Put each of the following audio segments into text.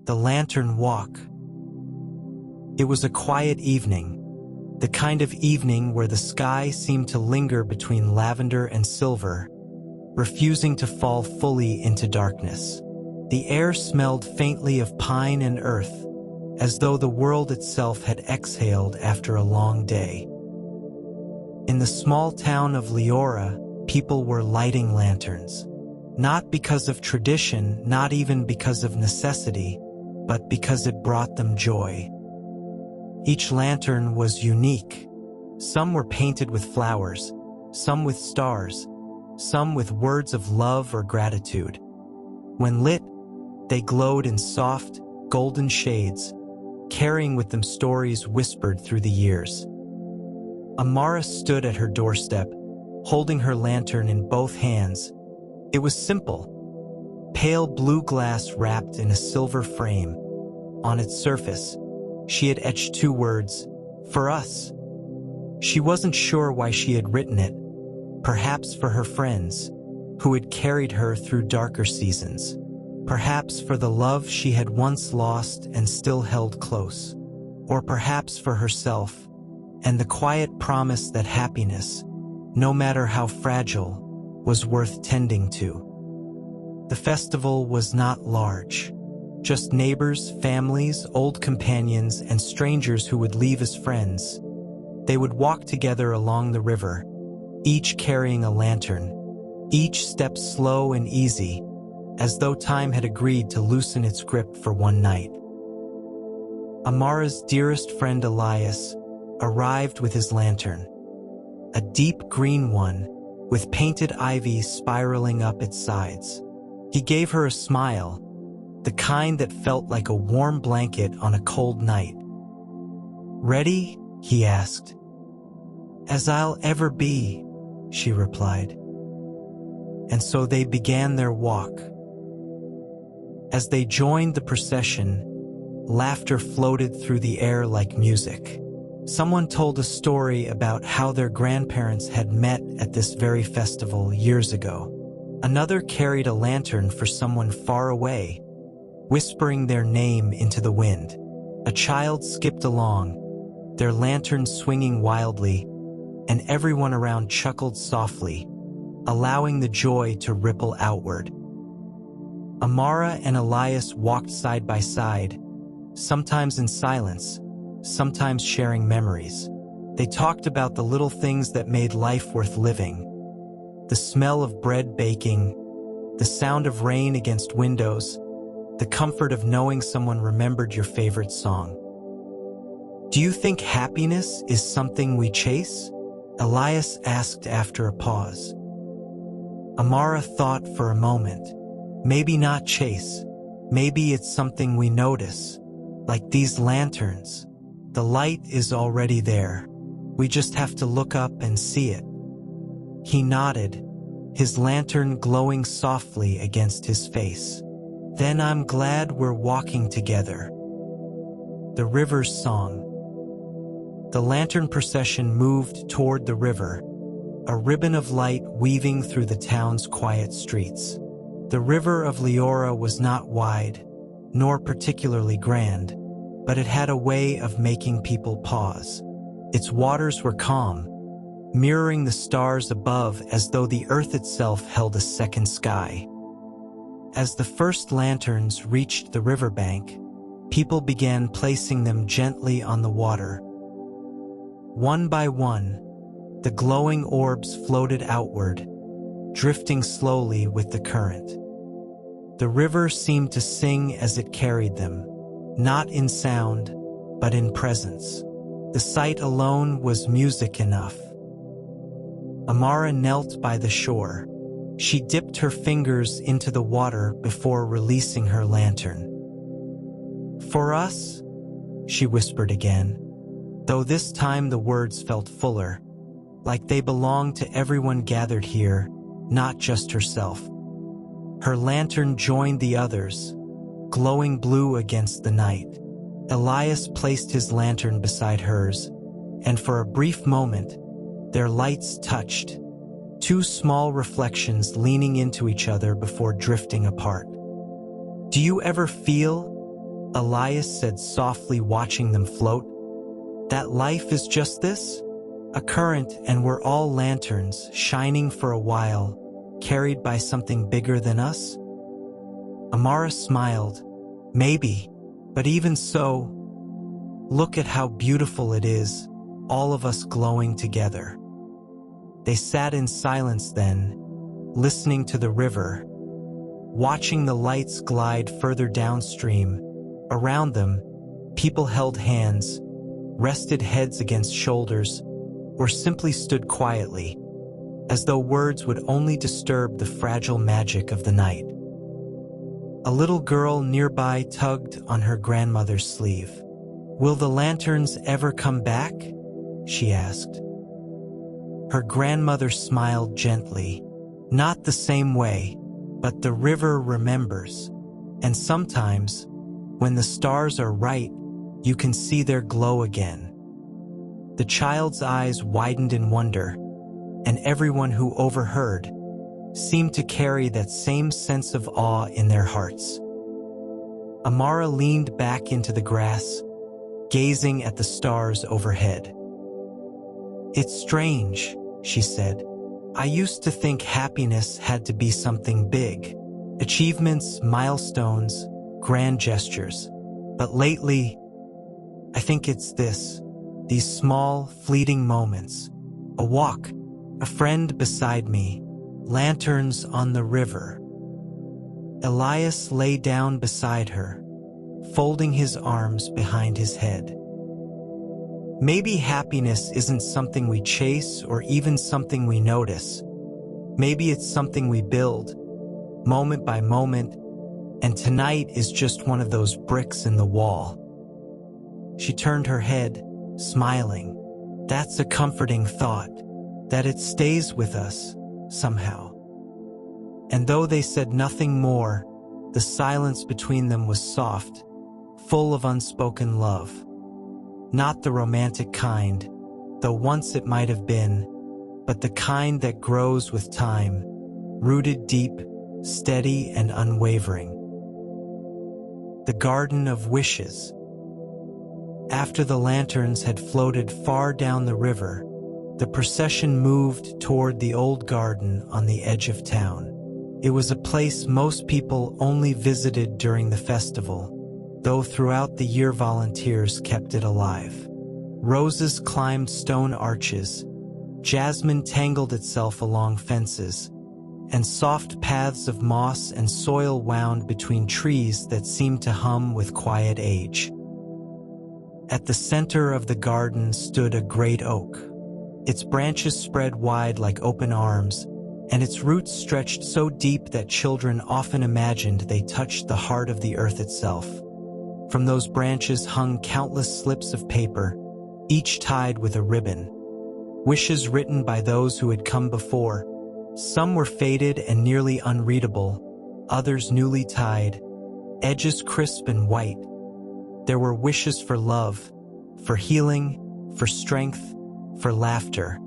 The Lantern Walk. It was a quiet evening, the kind of evening where the sky seemed to linger between lavender and silver, refusing to fall fully into darkness. The air smelled faintly of pine and earth, as though the world itself had exhaled after a long day. In the small town of Leora, people were lighting lanterns, not because of tradition, not even because of necessity, but because it brought them joy. Each lantern was unique. Some were painted with flowers, some with stars, some with words of love or gratitude. When lit, they glowed in soft, golden shades, carrying with them stories whispered through the years. Amara stood at her doorstep, holding her lantern in both hands. It was simple. Pale blue glass wrapped in a silver frame. On its surface, she had etched 2 words, "For us." She wasn't sure why she had written it, perhaps for her friends, who had carried her through darker seasons. Perhaps for the love she had once lost and still held close. Or perhaps for herself, and the quiet promise that happiness, no matter how fragile, was worth tending to. The festival was not large. Just neighbors, families, old companions, and strangers who would leave as friends. They would walk together along the river, each carrying a lantern, each step slow and easy, as though time had agreed to loosen its grip for one night. Amara's dearest friend Elias arrived with his lantern, a deep green one with painted ivy spiraling up its sides. He gave her a smile, the kind that felt like a warm blanket on a cold night. "Ready?" he asked. "As I'll ever be," she replied. And so they began their walk. As they joined the procession, laughter floated through the air like music. Someone told a story about how their grandparents had met at this very festival years ago. Another carried a lantern for someone far away, whispering their name into the wind. A child skipped along, their lantern swinging wildly, and everyone around chuckled softly, allowing the joy to ripple outward. Amara and Elias walked side by side, sometimes in silence, sometimes sharing memories. They talked about the little things that made life worth living. The smell of bread baking, the sound of rain against windows, the comfort of knowing someone remembered your favorite song. "Do you think happiness is something we chase?" Elias asked after a pause. Amara thought for a moment. Maybe not chase. Maybe it's something we notice. Like these lanterns. The light is already there. We just have to look up and see it. He nodded, his lantern glowing softly against his face. "Then I'm glad we're walking together." The river's song. The lantern procession moved toward the river, a ribbon of light weaving through the town's quiet streets. The river of Leora was not wide, nor particularly grand, but it had a way of making people pause. Its waters were calm, mirroring the stars above as though the earth itself held a second sky. As the first lanterns reached the riverbank, people began placing them gently on the water. One by one, the glowing orbs floated outward, drifting slowly with the current. The river seemed to sing as it carried them, not in sound, but in presence. The sight alone was music enough. Amara knelt by the shore. She dipped her fingers into the water before releasing her lantern. "For us," she whispered again, though this time the words felt fuller, like they belonged to everyone gathered here, not just herself. Her lantern joined the others, glowing blue against the night. Elias placed his lantern beside hers, and for a brief moment, their lights touched, 2 small reflections leaning into each other before drifting apart. "Do you ever feel," Elias said softly, watching them float. That life is just this? A current, and we're all lanterns, shining for a while, carried by something bigger than us? Amara smiled. Maybe, but even so, look at how beautiful it is, all of us glowing together. They sat in silence then, listening to the river, watching the lights glide further downstream. Around them, people held hands, rested heads against shoulders, or simply stood quietly, as though words would only disturb the fragile magic of the night. A little girl nearby tugged on her grandmother's sleeve. "Will the lanterns ever come back?" she asked. Her grandmother smiled gently. "Not the same way, but the river remembers. And sometimes, when the stars are right, you can see their glow again." The child's eyes widened in wonder, and everyone who overheard seemed to carry that same sense of awe in their hearts. Amara leaned back into the grass, gazing at the stars overhead. "It's strange," she said. "I used to think happiness had to be something big. Achievements, milestones, grand gestures. But lately, I think it's this. These small, fleeting moments. A walk, a friend beside me, lanterns on the river." Elias lay down beside her, folding his arms behind his head. Maybe happiness isn't something we chase or even something we notice. Maybe it's something we build, moment by moment, and tonight is just one of those bricks in the wall. She turned her head, smiling. That's a comforting thought, that it stays with us, somehow. And though they said nothing more, the silence between them was soft, full of unspoken love. Not the romantic kind, though once it might have been, but the kind that grows with time, rooted deep, steady and unwavering. The Garden of Wishes. After the lanterns had floated far down the river, the procession moved toward the old garden on the edge of town. It was a place most people only visited during the festival, though throughout the year volunteers kept it alive. Roses climbed stone arches, jasmine tangled itself along fences, and soft paths of moss and soil wound between trees that seemed to hum with quiet age. At the center of the garden stood a great oak. Its branches spread wide like open arms, and its roots stretched so deep that children often imagined they touched the heart of the earth itself. From those branches hung countless slips of paper, each tied with a ribbon. Wishes written by those who had come before. Some were faded and nearly unreadable, others newly tied, edges crisp and white. There were wishes for love, for healing, for strength, for laughter,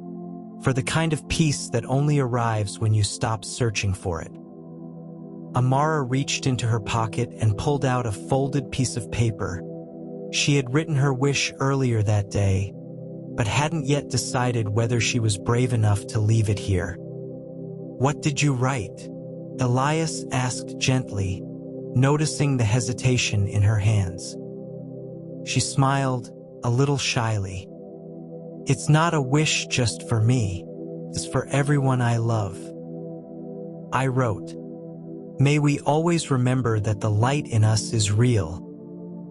for the kind of peace that only arrives when you stop searching for it. Amara reached into her pocket and pulled out a folded piece of paper. She had written her wish earlier that day, but hadn't yet decided whether she was brave enough to leave it here. "What did you write?" Elias asked gently, noticing the hesitation in her hands. She smiled, a little shyly. "It's not a wish just for me. It's for everyone I love." I wrote, "May we always remember that the light in us is real,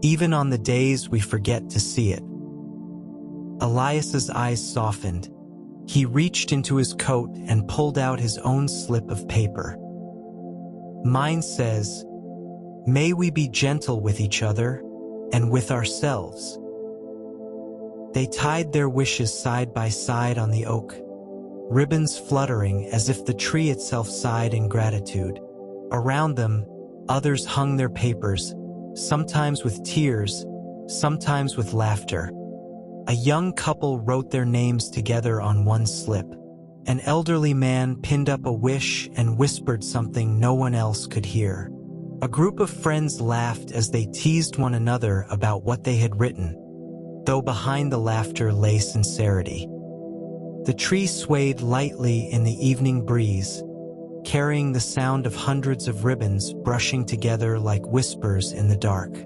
even on the days we forget to see it." Elias's eyes softened. He reached into his coat and pulled out his own slip of paper. "Mine says, may we be gentle with each other and with ourselves." They tied their wishes side by side on the oak, ribbons fluttering as if the tree itself sighed in gratitude. Around them, others hung their papers, sometimes with tears, sometimes with laughter. A young couple wrote their names together on one slip. An elderly man pinned up a wish and whispered something no one else could hear. A group of friends laughed as they teased one another about what they had written, though behind the laughter lay sincerity. The tree swayed lightly in the evening breeze, carrying the sound of hundreds of ribbons brushing together like whispers in the dark.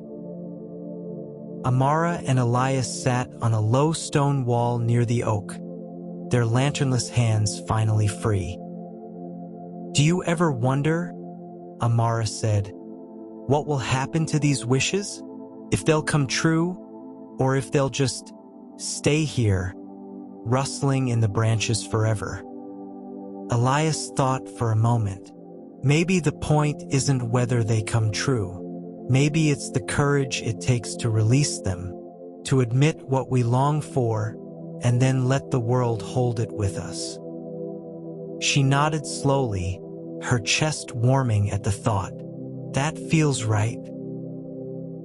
Amara and Elias sat on a low stone wall near the oak, their lanternless hands finally free. "Do you ever wonder," Amara said, "what will happen to these wishes? If they'll come true, or if they'll just stay here, rustling in the branches forever?" Elias thought for a moment. Maybe the point isn't whether they come true. Maybe it's the courage it takes to release them, to admit what we long for, and then let the world hold it with us. She nodded slowly, her chest warming at the thought. "That feels right."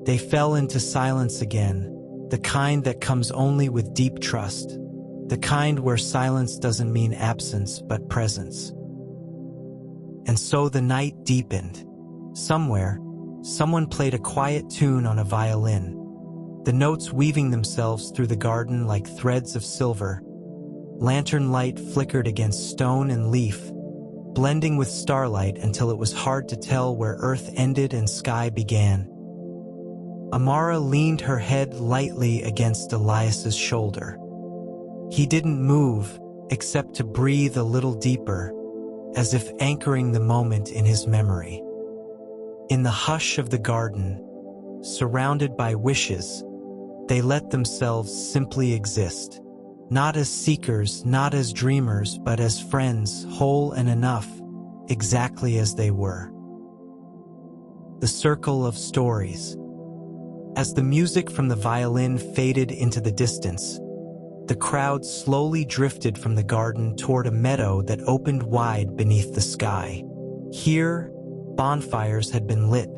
They fell into silence again, the kind that comes only with deep trust, the kind where silence doesn't mean absence but presence. And so the night deepened. Somewhere, someone played a quiet tune on a violin, the notes weaving themselves through the garden like threads of silver. Lantern light flickered against stone and leaf, blending with starlight until it was hard to tell where earth ended and sky began. Amara leaned her head lightly against Elias's shoulder. He didn't move, except to breathe a little deeper, as if anchoring the moment in his memory. In the hush of the garden, surrounded by wishes, they let themselves simply exist, not as seekers, not as dreamers, but as friends, whole and enough, exactly as they were. The circle of stories. As the music from the violin faded into the distance, the crowd slowly drifted from the garden toward a meadow that opened wide beneath the sky. Here, bonfires had been lit,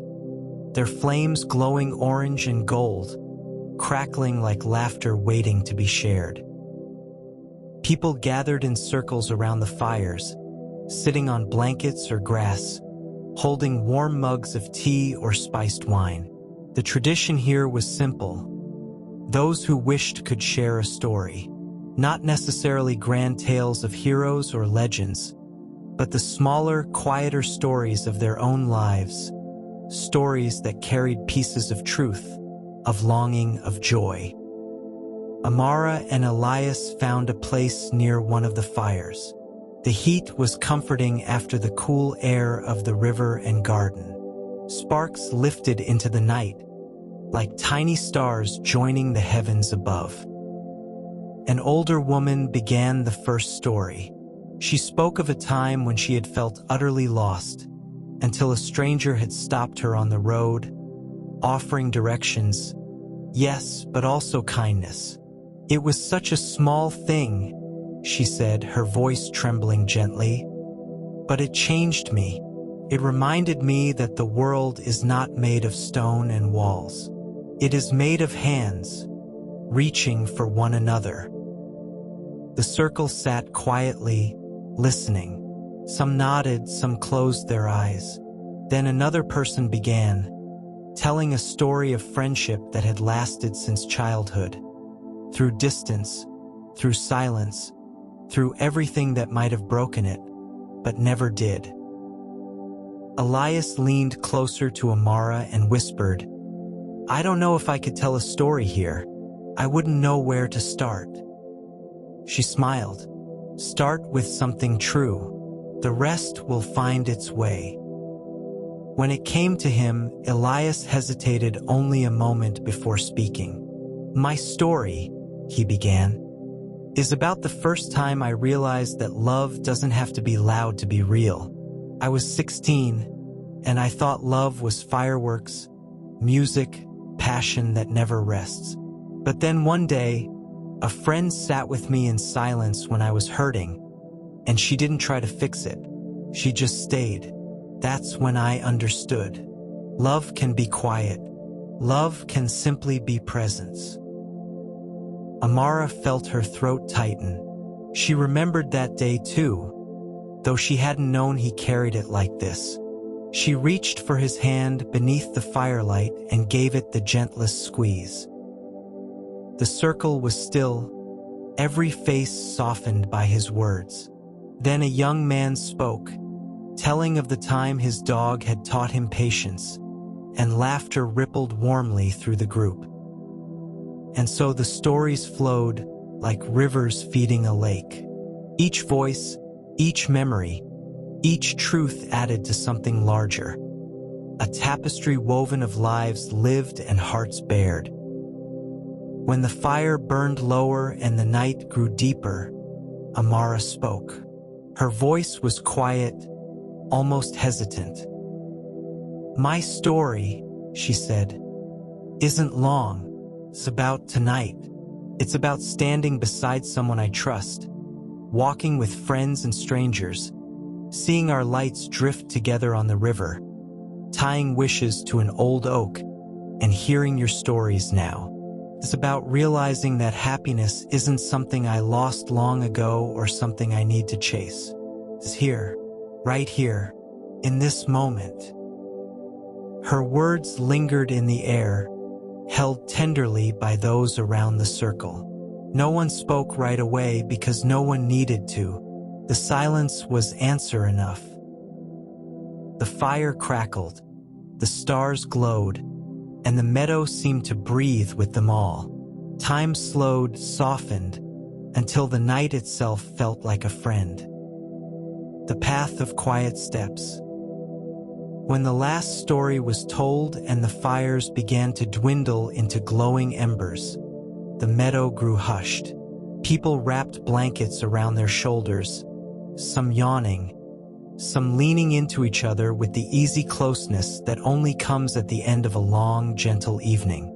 their flames glowing orange and gold, crackling like laughter waiting to be shared. People gathered in circles around the fires, sitting on blankets or grass, holding warm mugs of tea or spiced wine. The tradition here was simple. Those who wished could share a story, not necessarily grand tales of heroes or legends, but the smaller, quieter stories of their own lives, stories that carried pieces of truth, of longing, of joy. Amara and Elias found a place near one of the fires. The heat was comforting after the cool air of the river and garden. Sparks lifted into the night, like tiny stars joining the heavens above. An older woman began the first story. She spoke of a time when she had felt utterly lost, until a stranger had stopped her on the road, offering directions, yes, but also kindness. "It was such a small thing," she said, her voice trembling gently, "but it changed me. It reminded me that the world is not made of stone and walls. It is made of hands, reaching for one another." The circle sat quietly, listening. Some nodded, some closed their eyes. Then another person began, telling a story of friendship that had lasted since childhood. Through distance, through silence, through everything that might have broken it, but never did. Elias leaned closer to Amara and whispered, "I don't know if I could tell a story here. I wouldn't know where to start." She smiled. "Start with something true. The rest will find its way." When it came to him, Elias hesitated only a moment before speaking. "My story," he began, "is about the first time I realized that love doesn't have to be loud to be real. I was 16, and I thought love was fireworks, music, passion that never rests. But then one day, a friend sat with me in silence when I was hurting, and she didn't try to fix it. She just stayed. That's when I understood. Love can be quiet. Love can simply be presence." Amara felt her throat tighten. She remembered that day too, though she hadn't known he carried it like this. She reached for his hand beneath the firelight and gave it the gentlest squeeze. The circle was still, every face softened by his words. Then a young man spoke, telling of the time his dog had taught him patience, and laughter rippled warmly through the group. And so the stories flowed like rivers feeding a lake. Each voice, each memory, each truth added to something larger. A tapestry woven of lives lived and hearts bared. When the fire burned lower and the night grew deeper, Amara spoke. Her voice was quiet, almost hesitant. "My story," she said, "isn't long. It's about tonight. It's about standing beside someone I trust, walking with friends and strangers, seeing our lights drift together on the river, tying wishes to an old oak, and hearing your stories now. It's about realizing that happiness isn't something I lost long ago or something I need to chase. It's here, right here, in this moment." Her words lingered in the air, held tenderly by those around the circle. No one spoke right away because no one needed to. The silence was answer enough. The fire crackled, the stars glowed, and the meadow seemed to breathe with them all. Time slowed, softened, until the night itself felt like a friend. The path of quiet steps. When the last story was told and the fires began to dwindle into glowing embers, the meadow grew hushed. People wrapped blankets around their shoulders, some yawning, some leaning into each other with the easy closeness that only comes at the end of a long, gentle evening.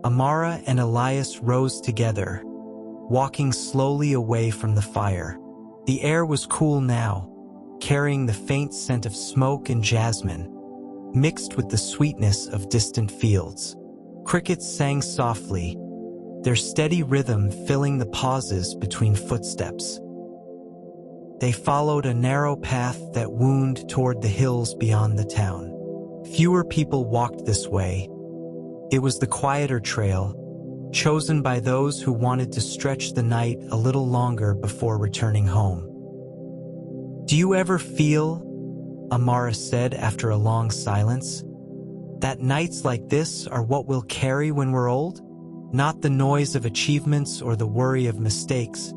Amara and Elias rose together, walking slowly away from the fire. The air was cool now, carrying the faint scent of smoke and jasmine, mixed with the sweetness of distant fields. Crickets sang softly, their steady rhythm filling the pauses between footsteps. They followed a narrow path that wound toward the hills beyond the town. Fewer people walked this way. It was the quieter trail, chosen by those who wanted to stretch the night a little longer before returning home. "Do you ever feel," Amara said after a long silence, "that nights like this are what we'll carry when we're old? Not the noise of achievements or the worry of mistakes,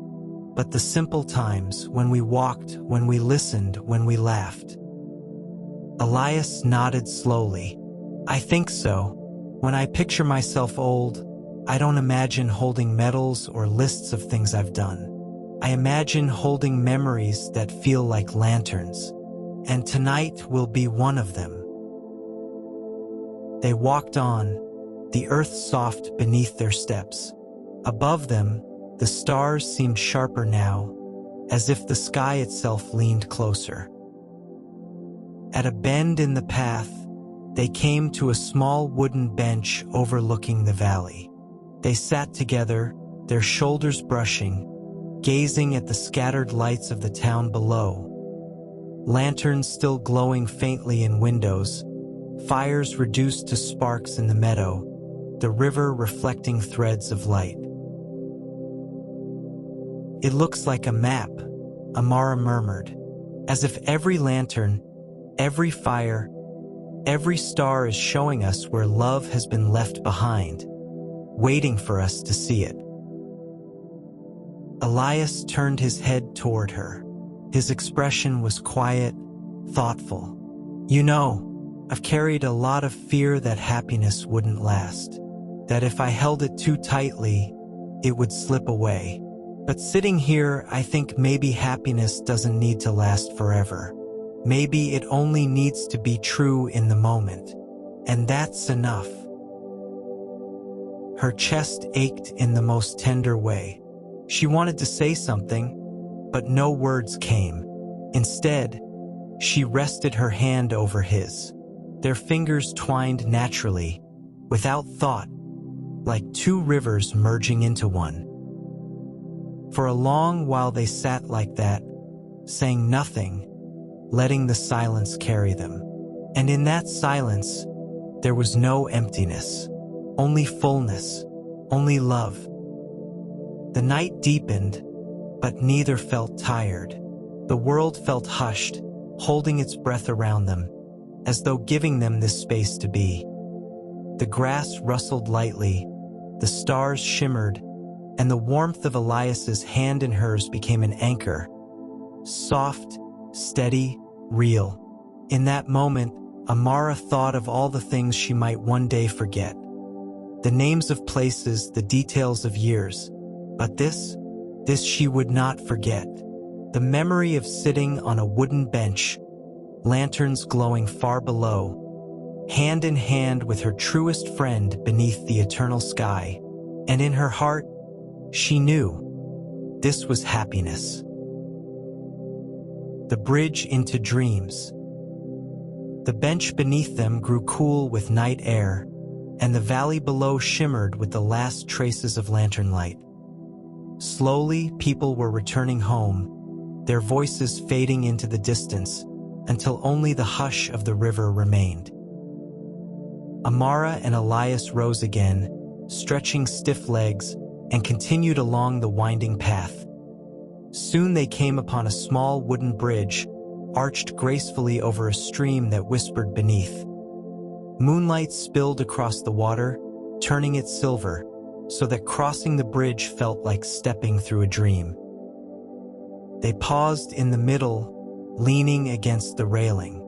but the simple times when we walked, when we listened, when we laughed." Elias nodded slowly. "I think so. When I picture myself old, I don't imagine holding medals or lists of things I've done. I imagine holding memories that feel like lanterns, and tonight will be one of them." They walked on, the earth soft beneath their steps. Above them, the stars seemed sharper now, as if the sky itself leaned closer. At a bend in the path, they came to a small wooden bench overlooking the valley. They sat together, their shoulders brushing, gazing at the scattered lights of the town below. Lanterns still glowing faintly in windows, fires reduced to sparks in the meadow, the river reflecting threads of light. "It looks like a map," Amara murmured, "as if every lantern, every fire, every star is showing us where love has been left behind, waiting for us to see it." Elias turned his head toward her. His expression was quiet, thoughtful. "You know, I've carried a lot of fear that happiness wouldn't last, that if I held it too tightly, it would slip away. But sitting here, I think maybe happiness doesn't need to last forever. Maybe it only needs to be true in the moment, and that's enough." Her chest ached in the most tender way. She wanted to say something, but no words came. Instead, she rested her hand over his. Their fingers twined naturally, without thought, like two rivers merging into one. For a long while they sat like that, saying nothing, letting the silence carry them. And in that silence, there was no emptiness, only fullness, only love. The night deepened, but neither felt tired. The world felt hushed, holding its breath around them, as though giving them this space to be. The grass rustled lightly, the stars shimmered, and the warmth of Elias's hand in hers became an anchor. Soft, steady, real. In that moment, Amara thought of all the things she might one day forget. The names of places, the details of years. But this she would not forget. The memory of sitting on a wooden bench, lanterns glowing far below, hand in hand with her truest friend beneath the eternal sky. And in her heart, she knew this was happiness. The bridge into dreams. The bench beneath them grew cool with night air, and the valley below shimmered with the last traces of lantern light. Slowly, people were returning home, their voices fading into the distance, until only the hush of the river remained. Amara and Elias rose again, stretching stiff legs, and continued along the winding path. Soon they came upon a small wooden bridge, arched gracefully over a stream that whispered beneath. Moonlight spilled across the water, turning it silver, so that crossing the bridge felt like stepping through a dream. They paused in the middle, leaning against the railing.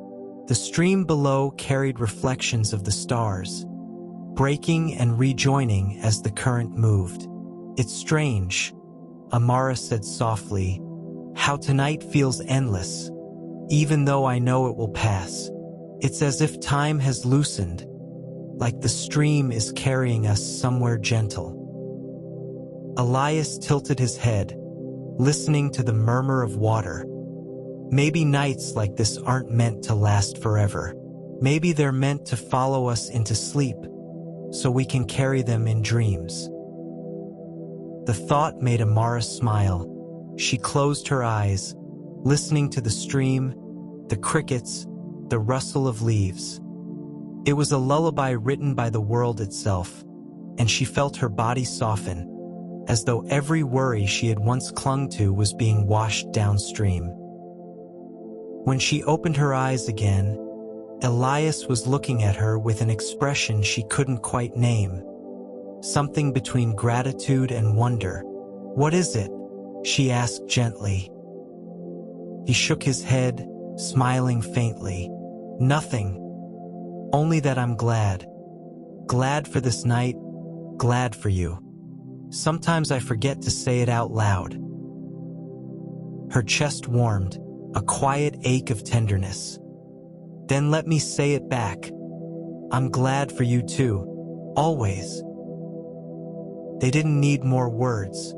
The stream below carried reflections of the stars, breaking and rejoining as the current moved. "It's strange," Amara said softly, "how tonight feels endless, even though I know it will pass. It's as if time has loosened, like the stream is carrying us somewhere gentle." Elias tilted his head, listening to the murmur of water. Maybe nights like this aren't meant to last forever. Maybe they're meant to follow us into sleep, so we can carry them in dreams. The thought made Amara smile. She closed her eyes, listening to the stream, the crickets, the rustle of leaves. It was a lullaby written by the world itself, and she felt her body soften, as though every worry she had once clung to was being washed downstream. When she opened her eyes again, Elias was looking at her with an expression she couldn't quite name, something between gratitude and wonder. "What is it?" she asked gently. He shook his head, smiling faintly. "Nothing. Only that I'm glad. Glad for this night, glad for you. Sometimes I forget to say it out loud." Her chest warmed, a quiet ache of tenderness. "Then let me say it back. I'm glad for you too, always." They didn't need more words.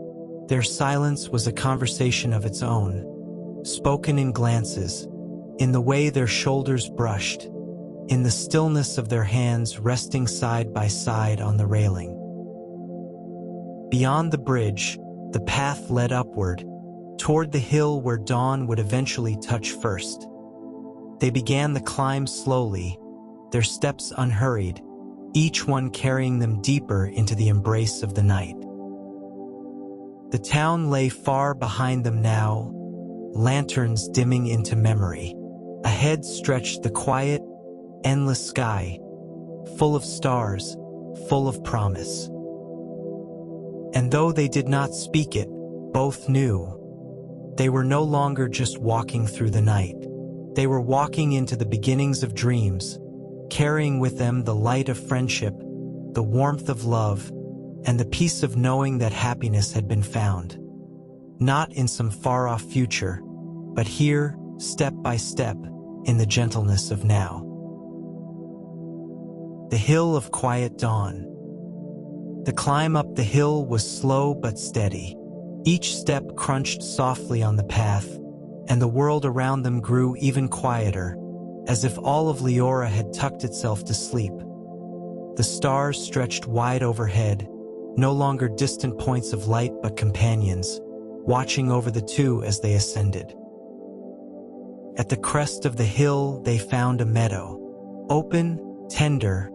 Their silence was a conversation of its own, spoken in glances, in the way their shoulders brushed, in the stillness of their hands resting side by side on the railing. Beyond the bridge, the path led upward, toward the hill where dawn would eventually touch first. They began the climb slowly, their steps unhurried, each one carrying them deeper into the embrace of the night. The town lay far behind them now, lanterns dimming into memory. Ahead stretched the quiet, endless sky, full of stars, full of promise. And though they did not speak it, both knew. They were no longer just walking through the night. They were walking into the beginnings of dreams, carrying with them the light of friendship, the warmth of love, and the peace of knowing that happiness had been found. Not in some far-off future, but here, step by step, in the gentleness of now. The hill of quiet dawn. The climb up the hill was slow but steady. Each step crunched softly on the path, and the world around them grew even quieter, as if all of Leora had tucked itself to sleep. The stars stretched wide overhead, no longer distant points of light but companions, watching over the two as they ascended. At the crest of the hill, they found a meadow. open, tender,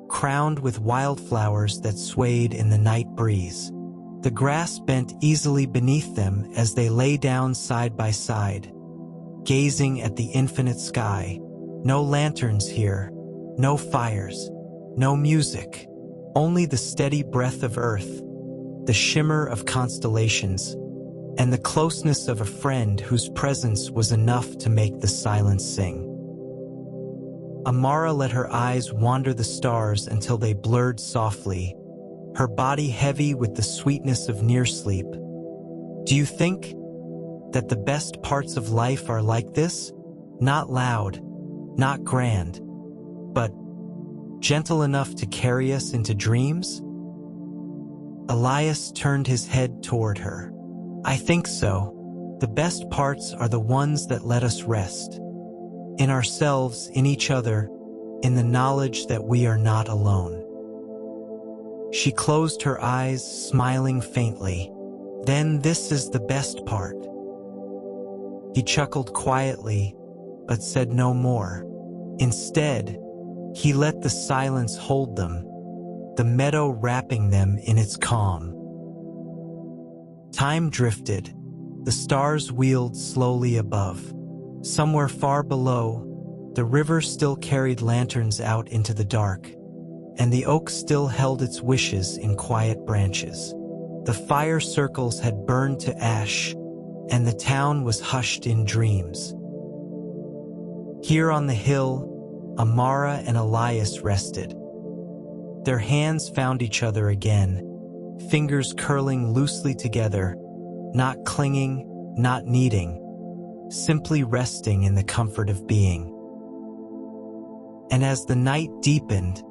crowned with wildflowers that swayed in the night breeze. The grass bent easily beneath them as they lay down side by side, gazing at the infinite sky. No lanterns here, no fires, no music, only the steady breath of earth, the shimmer of constellations, and the closeness of a friend whose presence was enough to make the silence sing. Amara let her eyes wander the stars until they blurred softly, her body heavy with the sweetness of near sleep. Do you think that the best parts of life are like this? Not loud, not grand, but gentle enough to carry us into dreams? Elias turned his head toward her. I think so. The best parts are the ones that let us rest. In ourselves, in each other, in the knowledge that we are not alone. She closed her eyes, smiling faintly. Then this is the best part. He chuckled quietly, but said no more. Instead, he let the silence hold them, the meadow wrapping them in its calm. Time drifted. The stars wheeled slowly above. Somewhere far below, the river still carried lanterns out into the dark, and the oak still held its wishes in quiet branches. The fire circles had burned to ash, and the town was hushed in dreams. Here on the hill, Amara and Elias rested. Their hands found each other again, fingers curling loosely together, not clinging, not needing, simply resting in the comfort of being. And as the night deepened,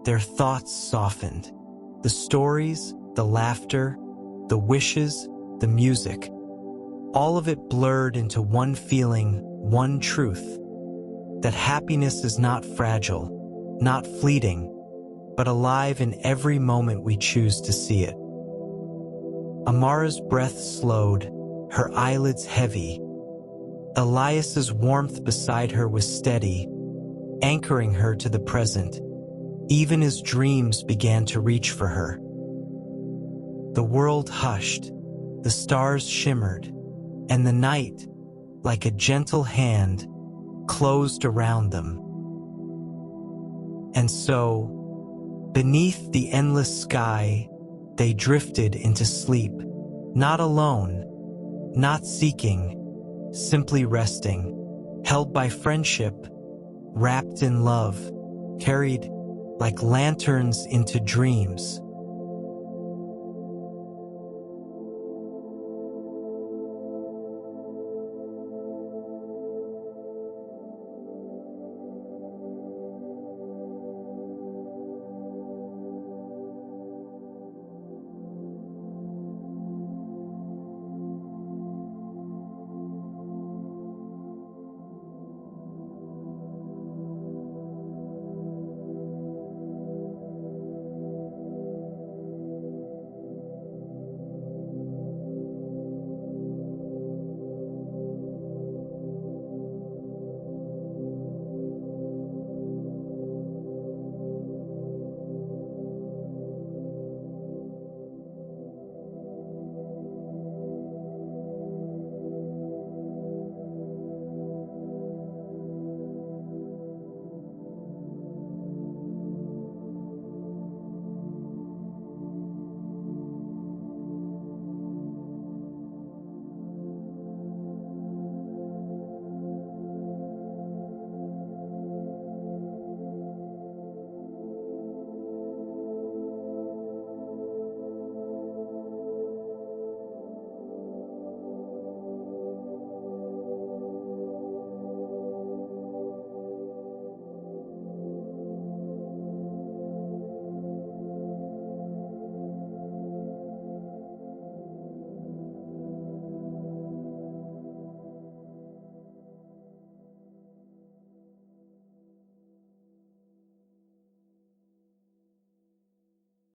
their thoughts softened. The stories, the laughter, the wishes, the music, all of it blurred into one feeling, one truth, that happiness is not fragile, not fleeting, but alive in every moment we choose to see it. Amara's breath slowed, her eyelids heavy. Elias's warmth beside her was steady, anchoring her to the present, even as dreams began to reach for her. The world hushed, the stars shimmered, and the night, like a gentle hand, closed around them. And so, beneath the endless sky, they drifted into sleep, not alone, not seeking, simply resting, held by friendship, wrapped in love, carried like lanterns into dreams.